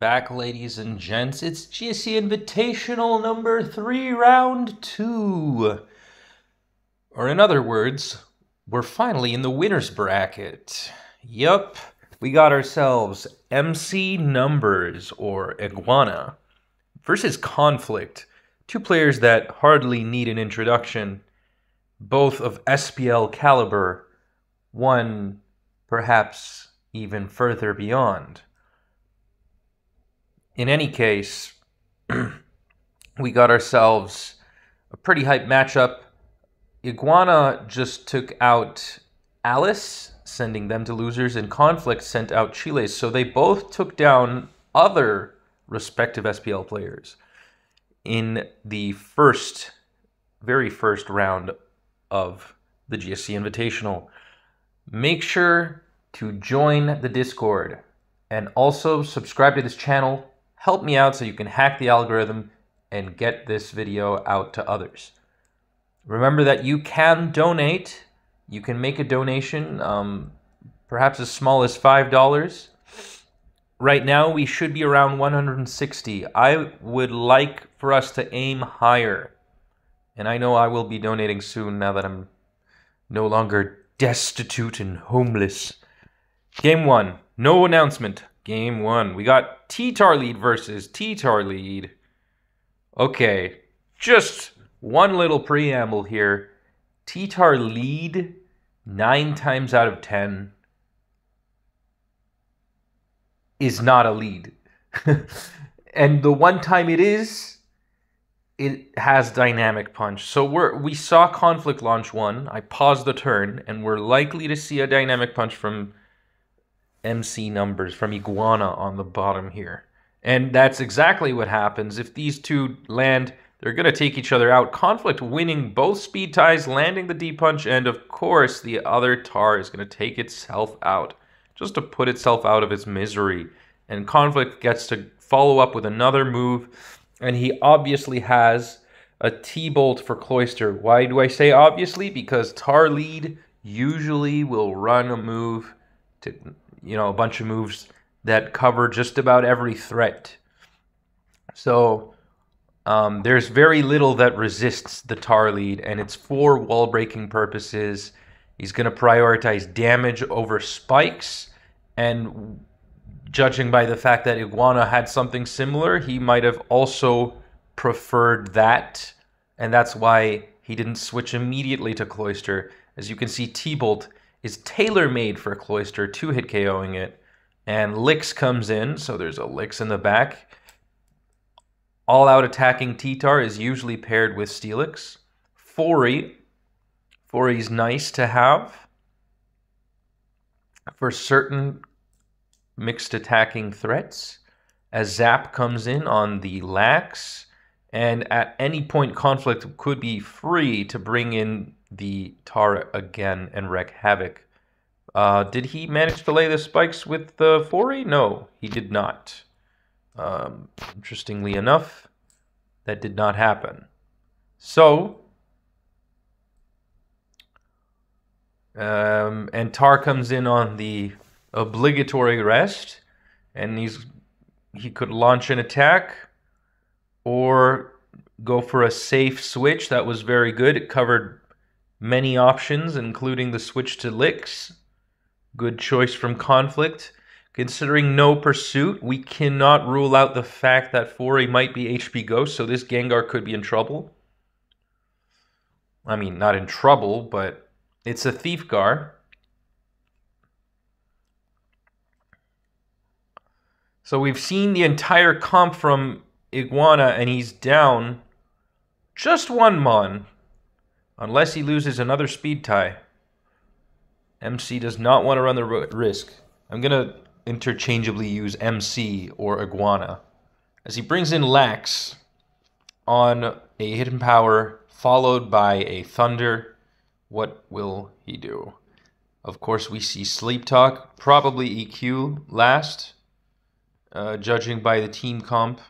Back, ladies and gents. It's GSC Invitational number 3, round 2. Or in other words, we're finally in the winner's bracket. Yup, we got ourselves MC Numbers, or Iguana, versus Conflict. Two players that hardly need an introduction, both of SPL caliber, one perhaps even further beyond. In any case, we got ourselves a pretty hype matchup. Iguana just took out Alice, sending them to losers, and Conflict sent out Chiles. So they both took down other respective SPL players in the very first round of the GSC Invitational. Make sure to join the Discord and also subscribe to this channel. Help me out so you can hack the algorithm and get this video out to others. Remember that you can donate. You can make a donation, perhaps as small as $5. Right now, we should be around 160. I would like for us to aim higher. And I know I will be donating soon now that I'm no longer destitute and homeless. Game 1. No announcement. Game 1. We got T-Tar lead versus T-Tar lead. Okay, just one little preamble here. T-Tar lead 9 times out of 10 is not a lead. And the one time it is, it has dynamic punch. So we saw Conflict launch one. I paused the turn, and we're likely to see a dynamic punch from MC Numbers, from Iguana on the bottom here. And that's exactly what happens. If these two land, they're going to take each other out. Conflict winning both speed ties, landing the D-punch, and of course the other tar is going to take itself out, just to put itself out of its misery. And Conflict gets to follow up with another move, and he obviously has a T-bolt for Cloister. Why do I say obviously? Because tar lead usually will run a move to, a bunch of moves that cover just about every threat. So there's very little that resists the tar lead, and it's for wall breaking purposes. He's going to prioritize damage over spikes, and judging by the fact that Iguana had something similar, he might have also preferred that, and that's why he didn't switch immediately to Cloister. As you can see, T-Bolt is tailor-made for Cloister, 2-hit KOing it. And Lix comes in, so there's a Lix in the back. All-out attacking T-Tar is usually paired with Steelix. Fouri's nice to have for certain mixed attacking threats, as Zap comes in on the Lax. And at any point, Conflict could be free to bring in the Tar again and wreak havoc. Did he manage to lay the spikes with the Fouri? No, he did not. Interestingly enough, that did not happen. So, and Tar comes in on the obligatory rest, and he could launch an attack or go for a safe switch. That was very good. It covered many options, including the switch to Lix. Good choice from Conflict. Considering no pursuit, we cannot rule out the fact that Fouri might be HP Ghost, so this Gengar could be in trouble. I mean, not in trouble, but it's a Thief Gar. So we've seen the entire comp from Iguana, and he's down just one Mon, unless he loses another speed tie. MC does not want to run the risk. I'm going to interchangeably use MC or Iguana, as he brings in Lax on a Hidden Power followed by a Thunder. What will he do? Of course, we see Sleep Talk, probably EQ last, judging by the team comp.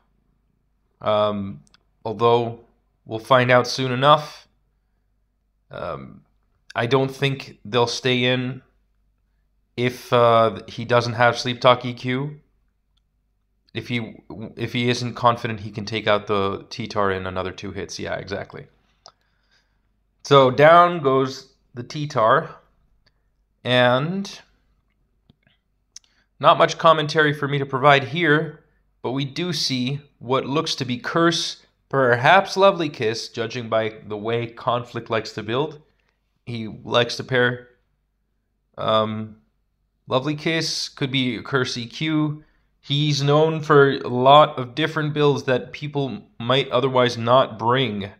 Although we'll find out soon enough. I don't think they'll stay in if he doesn't have Sleep Talk EQ. If he isn't confident he can take out the T-tar in another 2 hits. Yeah, exactly. So down goes the T-tar, and not much commentary for me to provide here, but we do see what looks to be Curse, perhaps Lovely Kiss, judging by the way Conflict likes to build. He likes to pair Lovely Kiss, could be Curse EQ. He's known for a lot of different builds that people might otherwise not bring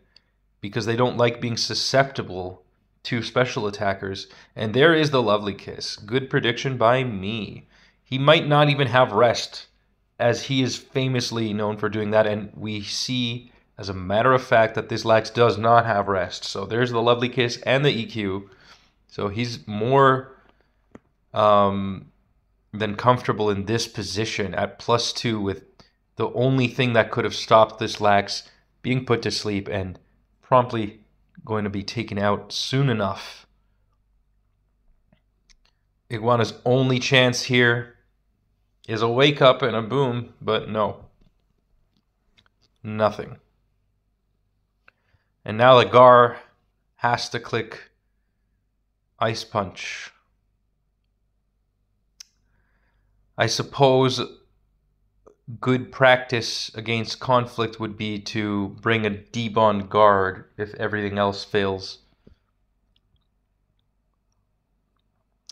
because they don't like being susceptible to special attackers. And there is the Lovely Kiss. Good prediction by me. He might not even have rest, as he is famously known for doing that. And we see, as a matter of fact, that this Lax does not have rest. So there's the Lovely Kiss and the EQ. So he's more than comfortable in this position at +2 with the only thing that could have stopped this Lax being put to sleep and promptly going to be taken out soon enough. Iguana's only chance here is a wake up and a boom, but no. Nothing. And now the Gar has to click Ice Punch. I suppose good practice against Conflict would be to bring a debond guard if everything else fails.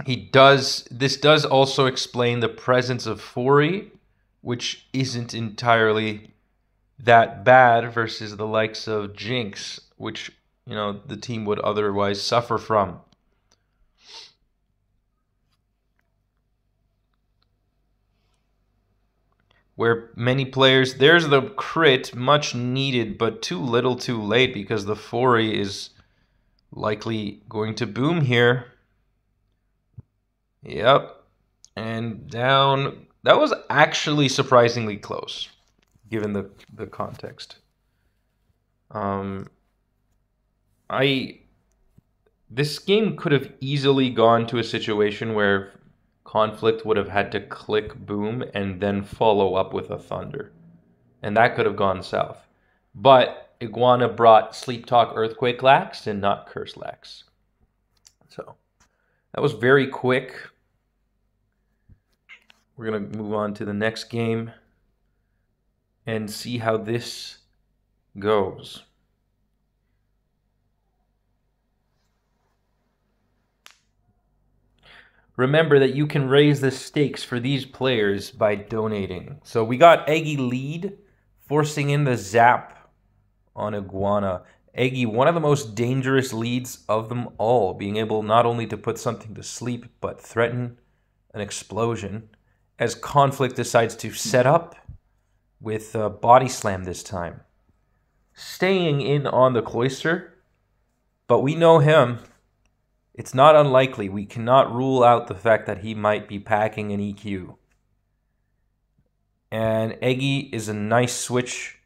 This does also explain the presence of Fori, which isn't entirely that bad versus the likes of Jinx, which, you know, the team would otherwise suffer from. Where many players, there's the crit, much needed, but too little too late because the Fori is likely going to boom here. Yep. And down. That was actually surprisingly close, given the context. This game could have easily gone to a situation where Conflict would have had to click boom and then follow up with a thunder. And that could have gone south. But Iguana brought Sleep Talk Earthquake Lax and not Curse Lax. So that was very quick. We're going to move on to the next game and see how this goes. Remember that you can raise the stakes for these players by donating. So we got Eggy lead, forcing in the zap on Iguana. Eggy, one of the most dangerous leads of them all, being able not only to put something to sleep, but threaten an explosion, as Conflict decides to set up with Body Slam this time. Staying in on the Cloister, but we know him. It's not unlikely. We cannot rule out the fact that he might be packing an EQ. And Eggy is a nice switch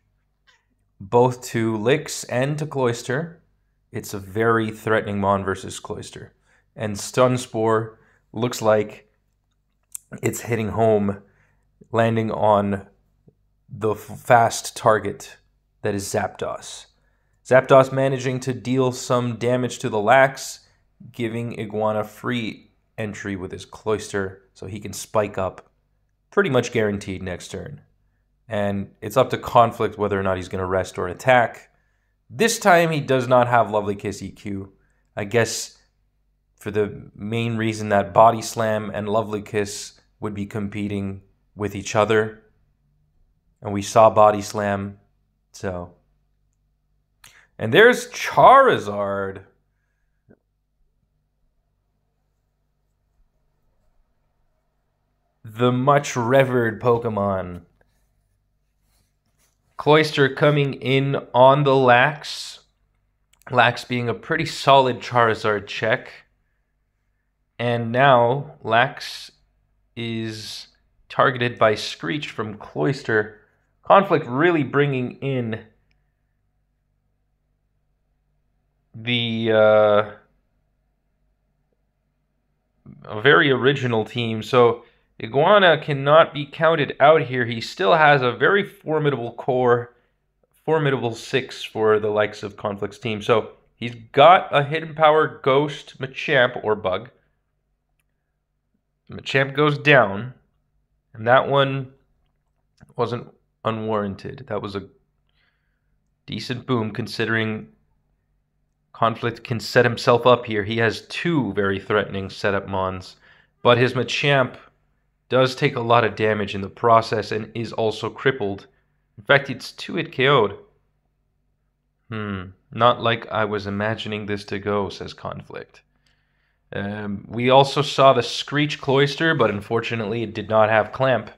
both to Licks and to Cloister. It's a very threatening Mon versus Cloister. And Stun Spore looks like it's hitting home, landing on the fast target that is Zapdos. Zapdos managing to deal some damage to the Lax, giving Iguana free entry with his Cloister so he can spike up pretty much guaranteed next turn. And it's up to Conflict whether or not he's going to rest or attack. This time he does not have Lovely Kiss EQ. I guess for the main reason that Body Slam and Lovely Kiss would be competing with each other. And we saw Body Slam, so. And there's Charizard. The much revered Pokemon. Cloister coming in on the Lax. Lax being a pretty solid Charizard check. And now Lax is targeted by Screech from Cloister. Conflict really bringing in the a very original team. So Iguana cannot be counted out here. He still has a very formidable core, formidable 6 for the likes of Conflict's team. So he's got a hidden power Ghost, Machamp, or Bug. Machamp goes down, and that one wasn't unwarranted. That was a decent boom considering Conflict can set himself up here. He has 2 very threatening setup mons, but his Machamp does take a lot of damage in the process and is also crippled. In fact, it's 2-hit KO'd. Not like I was imagining this to go, says Conflict. We also saw the Screech Cloyster, but unfortunately it did not have Clamp.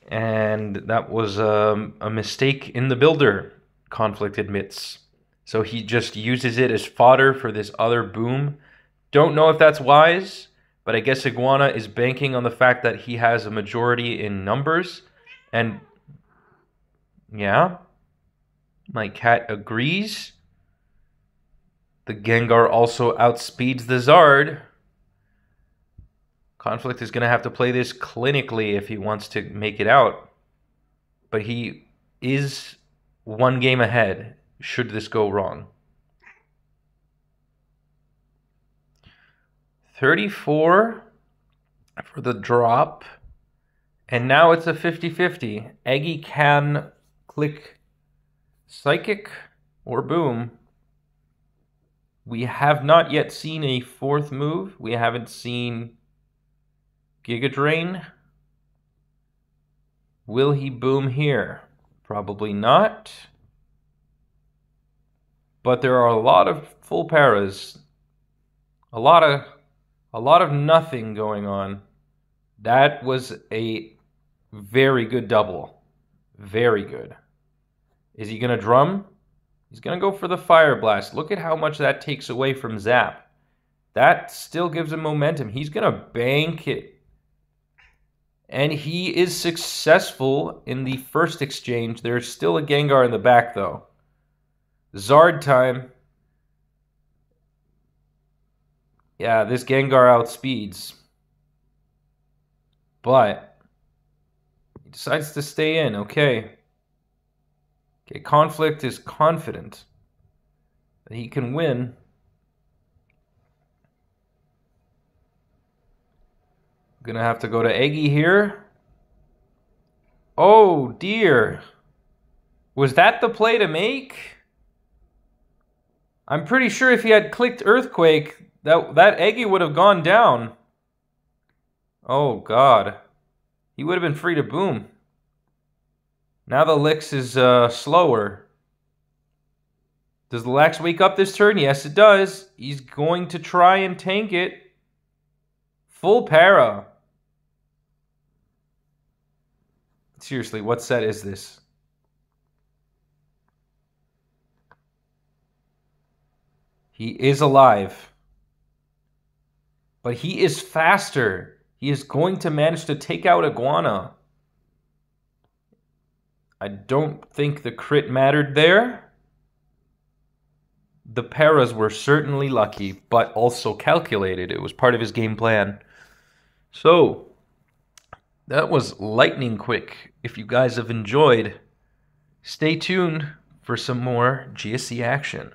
And that was a mistake in the builder, Conflict admits. So he just uses it as fodder for this other boom. Don't know if that's wise, but I guess Iguana is banking on the fact that he has a majority in numbers. And yeah, my cat agrees. The Gengar also outspeeds the Zard. Conflict is going to have to play this clinically if he wants to make it out. But he is 1 game ahead should this go wrong. 34 for the drop. And now it's a 50-50. Eggy can click Psychic or Boom. We have not yet seen a 4th move. We haven't seen Giga Drain. Will he boom here? Probably not. But there are a lot of full paras. A lot of nothing going on. That was a very good double. Very good. Is he going to drum? He's going to go for the Fire Blast. Look at how much that takes away from Zap. That still gives him momentum. He's going to bank it. And he is successful in the first exchange. There's still a Gengar in the back, though. Zard time. Yeah, this Gengar outspeeds. But he decides to stay in. Okay. Okay, Conflict is confident that he can win. Gonna have to go to Eggy here. Oh dear. Was that the play to make? I'm pretty sure if he had clicked Earthquake, that Eggy would have gone down. Oh god. He would have been free to boom. Now the Lix is slower. Does the Lax wake up this turn? Yes, it does. He's going to try and tank it. Full para. Seriously, what set is this? He is alive. But he is faster. He is going to manage to take out Iguana. I don't think the crit mattered there. The paras were certainly lucky, but also calculated. It was part of his game plan. So, that was lightning quick. If you guys have enjoyed, stay tuned for some more GSC action.